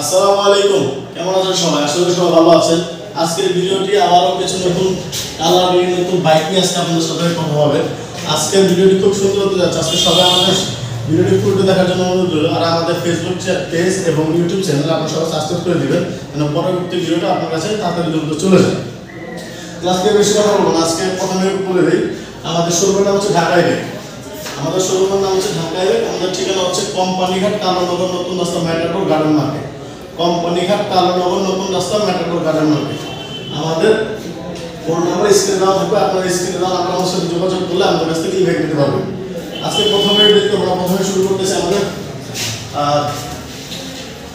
আসসালামু আলাইকুম, কেমন আছেন সবাই? আশা করি সবাই ভালো আছেন। আজকের ভিডিওটি আবারও কিছু নতুন কালার নিয়ে নতুন বাইক নিয়ে আজকে আপনাদের সাথে কথা হবে। আজকের ভিডিওটি খুব সুন্দর হতে যাচ্ছে। আজকে সবাই আমাদের ভিডিওটি পুরোটা দেখার জন্য অনুরোধ রইল। আর আমাদের ফেসবুক পেজ এবং ইউটিউব চ্যানেল আপনারা সবাই সাবস্ক্রাইব করে দিবেন, যেন পরবর্তী ভিডিওটা আপনার কাছে তাড়াতাড়ি দ্রুত চলে যায়। আজকে বেশি কথা বলবো না, আজকে প্রথমে বলে দিই আমাদের শোরুমের নাম হচ্ছে ঢাকা হাইওয়ে। আমাদের শোরুমের নাম হচ্ছে ঢাকা হাইওয়ে। আমাদের ঠিকানা হচ্ছে কোম্পানিঘাট কালানগর নতুন রাস্তা ম্যাটাডোর গার্ডেন মার্কেট। কোম্পানিঘাট কালানগর নতুন রাস্তা ম্যাটাডোর গার্ডেন মার্কেট। আমাদের ফোন নাম্বার স্ক্রিনে দেওয়া থাকবে, আপনার স্ক্রিনে দেওয়া নাম্বার আমার সাথে যোগাযোগ করলে আমাদের কাছ থেকে ইভেন্ট নিতে পারবেন। আজকে প্রথমে শুরু করতেছি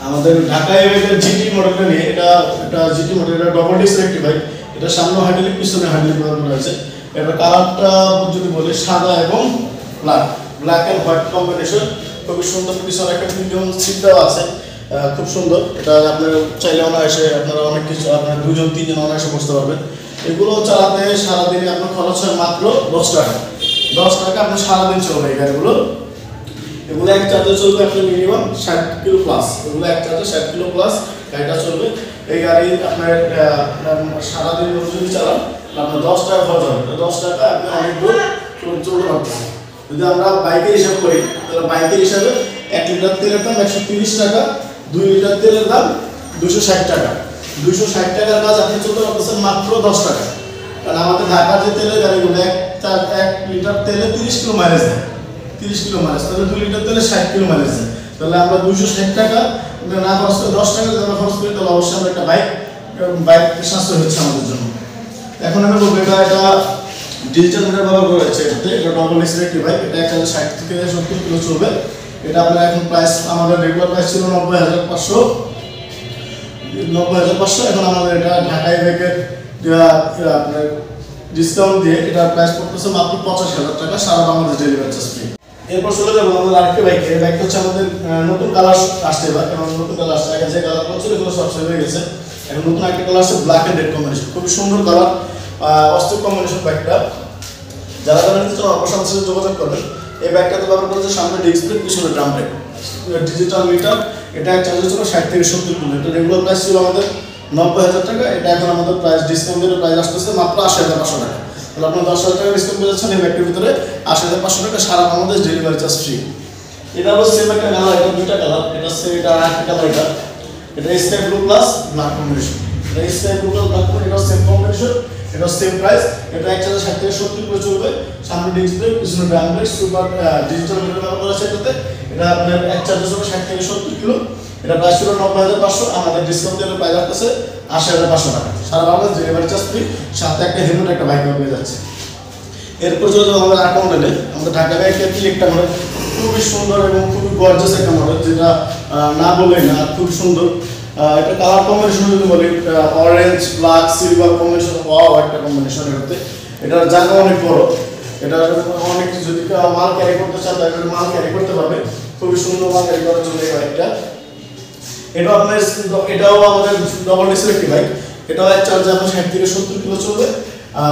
আমাদের ঢাকা হাইওয়ের জিটি মডেলটা নিয়ে। এটা জিটি মডেল, এটা ডবল ডিস্ক একটি বাইক। এটা সামনে হাইড্রোলিক পিছনে হাইড্রোলিক ব্যবহার করা হয়েছে। এটা কালারটা যদি বলি সাদা এবং ব্ল্যাক এন্ড হোয়াইট কম্বিনেশন। খুবই সুন্দর, পিছনে একটা প্রিমিয়াম সিট দেওয়া আছে, খুব সুন্দর। এটা আপনার চাইলে অনায়াসে আপনারা অনেক কিছু আপনার দুজন তিনজন অনায়াসে বসতে পারবেন। এগুলো চালাতে সারাদিনে আপনার খরচ হয় মাত্র 10 টাকা। 10 টাকা আপনার সারাদিন চলবে এই গাড়িগুলো। এগুলো এক চার্জে চলবে আপনার মিনিমাম 60 কিলো প্লাস। এগুলো এক চার্জে 60 কিলো প্লাস গাড়িটা চলবে। এই গাড়ি আপনার সারাদিন যদি চালান আপনার 10 টাকা খরচ হবে। 10 টাকা আপনি অনেক দূর চলতে পারতেছেন। যদি আমরা বাইকের হিসাব করি তাহলে বাইকের হিসাবে 1 লিটার তেলের দাম 130 টাকা, 2 লিটার তেলের দাম 260 টাকা। 260 টাকার কাজ আপনি চলতে পারতেছেন মাত্র 10 টাকা। কারণ আমাদের ঢাকার যে তেলের গাড়িগুলো 1 লিটার তেলে 30 কিলো মাইলেজ দেয়। 30 কিলো মাইলেজ, তাহলে 2 লিটার তেলে 60 কিলো মাইলেজ দেয়। তাহলে আমরা 260 টাকা না খরচ করে 10 টাকা যদি আমরা খরচ করি তাহলে অবশ্যই আমরা একটা বাইক সাশ্রয় হচ্ছে আমাদের জন্য। এখন আমি বলবো এটা ডিজিটাল মিটার ব্যবহার করা হয়েছে। এটা ডবল ডিস্ক একটি বাইক। এটা 60 থেকে 70 কিলো চলবে। এটা আপনার এখন প্রাইস আমাদের রেগুলার প্রাইস ছিল 90,500। এখন আমাদের এটা ঢাকায় বাইকের আপনার ডিসকাউন্ট দিয়ে এটা প্রাইস পড়তেছে মাত্র 85,000 টাকা, সারা বাংলাদেশ ডেলিভারি চার্জ ফ্রি। এরপর চলে যাবো আমাদের আরেকটা বাইক। এই বাইকটা হচ্ছে আমাদের নতুন কালার আসছে এবার। কারণ নতুন কালার আসছে, আগে যে কালার করছিল এগুলো সব শেষ হয়ে গেছে। এখন নতুন একটা কালার আসছে, ব্ল্যাক এন্ড রেড কম্বিনেশন। খুবই সুন্দর কালার, অস্থির কম্বিনেশন বাইকটা। যারা নিতে চান অবশ্যই আমার সাথে যোগাযোগ করবেন। এই বাইকটাতে ব্যবহার করেছে সামনে ডিস্ক ব্রেক, পিছনে ড্রাম ব্রেক, ডিজিটাল মিটার। এটা এক চার্জের ছিল 60 থেকে 70 কিলো। এটা রেগুলার প্রাইস ছিল আমাদের 90,000 টাকা। এটা এখন আমাদের প্রাইস ডিসকাউন্ট দিয়ে প্রাইস আসতেছে মাত্র 80,500 টাকা। তাহলে আপনার 10,000 টাকা ডিসকাউন্ট পেয়ে যাচ্ছেন এই বাইকটির ভিতরে। 80,500 টাকা, সারা বাংলাদেশ ডেলিভারি চার্জ ফ্রি। এটা হলো সেম একটা কালার, এটা দুইটা কালার। এটা একটা কালার, এটা sky blue plus black combination. এটা sky blue plus black combination, এটা সেম কম্বিনেশন, এটা সেম প্রাইস। এটা এক চার্জে 60 থেকে 70 কিলো চলবে। সামনে ডিস্ক ব্রেক, পিছনে drum brake, super digital meter ব্যবহার করা আছে এটাতে। এটা আপনার এক চার্জে চলবে 60 থেকে 70 কিলো। এটা প্রাইস ছিল 90,500, আমাদের ডিসকাউন্ট দিয়ে প্রাইস আসতেছে 80,500 টাকা। সারা বাংলাদেশ ডেলিভারি চার্জ ফ্রি, সাথে একটা হেলমেট একটা বাইক পেয়ে যাচ্ছে। এরপর চলে যাবো আমাদের আরেকটা মডেলে। আমাদের ঢাকা বাইকের একটা মডেল, খুবই সুন্দর এবং খুবই গর্জাস একটা মডেল, যেটা না বললেই না, খুব সুন্দর। এটা কালার কম্বিনেশন যদি বলি, অরেঞ্জ ব্ল্যাক সিলভার কম্বিনেশন, একটা কম্বিনেশন এটাতে। এটার জায়গা অনেক বড়। এটা অনেক যদি মাল ক্যারি করতে চান তাহলে মাল ক্যারি করতে পারবে। খুবই সুন্দর মাল ক্যারি করার জন্য এই বাইকটা। এটাও আমাদের ডবল ডিস্ক একটি বাইক। এটাও এক চার্জে আপনার 60 থেকে 70 কিলো চলবে।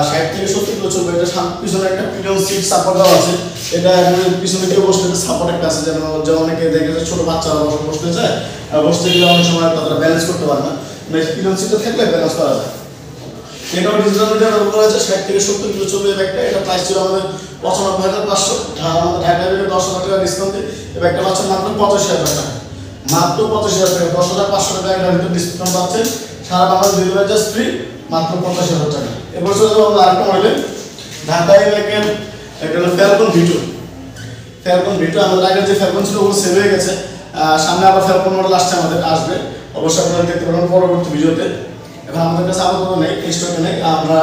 60 থেকে 70 কিলো চলবে। এটা পিছনে একটা প্রিমিয়াম সিট সাপোর্ট দেওয়া আছে। এটা পিছনে কেউ বসলে সাপোর্ট একটা আছে, যেন অনেকে দেখে যে ছোট বাচ্চারা বসতে চায়, বসতে গেলে অনেক সময় তারা ব্যালেন্স করতে পারে না। প্রিমিয়াম সিটটা থাকলে ব্যালেন্স করা যায়। এটাও ডিজিটাল মিটার ব্যবহার করা হয়েছে। 60 থেকে 70 কিলো চলবে এই ব্যাগটা। এটা প্রাইস ছিল আমাদের 95,500। আমাদের ঢাকা থেকে 10,000 টাকা ডিসকাউন্ট দিয়ে এই ব্যাগটা পাচ্ছেন মাত্র 85,000 টাকা। মাত্র 85,000 টাকা, 10,500 টাকা এটার ভিতরে ডিসকাউন্ট পাচ্ছেন। সারা বাংলাদেশ ডেলিভারি চার্জ ফ্রি, মাত্র 85,000 টাকা। এরপর চলে যাবো আমরা আরেকটা মডেলে। ঢাকা বাইকের একটা হলো ফ্যালকন ভিটো। ফ্যালকন ভিটো আমাদের আগের যে ফ্যালকন ছিল ওগুলো সেল হয়ে গেছে। সামনে আবার ফ্যালকন মডেল আসবে। অবশ্যই আপনারা দেখতে পাবেন পরবর্তী ভিডিওতে। এখন আমাদের কাছে আপাতত নেই, স্টকে নেই। আমরা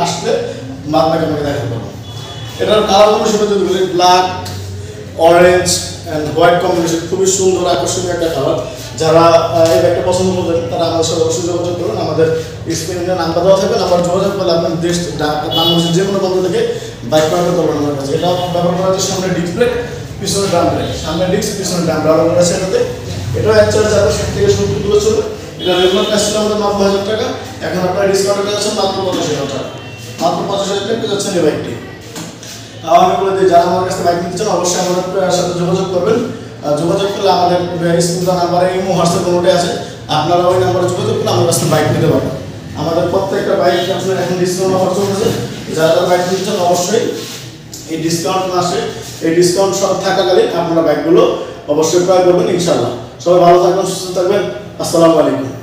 আসলে বাদ বাকি আপনাকে দেখাতে পারবো। এটার কালার কম্বিনেশন যদি বলি, black orange and white combination, খুবই সুন্দর আকর্ষণীয় একটা কালার। যারা এই ব্যাগটা পছন্দ করবেন তারা আমাদের সাথে অবশ্যই যোগাযোগ করুন। আমাদের স্ক্রিনে নাম্বার দেওয়া থাকবে, নাম্বার যোগাযোগ করলে আপনার বাংলাদেশের যে কোনো বন্ধু থেকে বাইক পাঠাতে পারবেন আমার কাছে। এটা ব্যবহার করা হচ্ছে সামনে ডিস্ক ব্রেক, পিছনে ড্রাম ব্রেক। সামনে ডিস্ক, পিছনে ড্রাম ব্যবহার করা আছে এটাতে। এটাও এক চার্জ আপনার 60 থেকে 70 কিলো চলবে। এটা রেগুলার প্রাইস ছিল আমাদের 90,000 টাকা। এখন আপনার ডিসকাউন্ট পেয়ে যাচ্ছেন মাত্র 85,000 টাকা। মাত্র 85,000 টাকা পেয়ে যাচ্ছেন এই বাইকটি। আমি বলে দিই, যারা আমার কাছে বাইক নিতে চান অবশ্যই আমাদের সাথে যোগাযোগ করবেন। যোগাযোগ করলে আমাদের স্ক্রিন নাম্বারে ইমো হোয়াটসঅ্যাপ কোনোটাই আছে, আপনারা ওই নাম্বারে যোগাযোগ করলে আমাদের কাছে বাইক নিতে পারবেন। আমাদের প্রত্যেকটা বাইক আপনার এখন ডিসকাউন্ট অফার চলতেছে, যারা বাইক নিচ্ছেন অবশ্যই এই ডিসকাউন্ট মাসে এই ডিসকাউন্ট সব থাকাকালীন আপনারা বাইকগুলো অবশ্যই ক্রয় করবেন ইনশাআল্লাহ। সবাই ভালো থাকবেন, সুস্থ থাকবেন, আসসালামু আলাইকুম।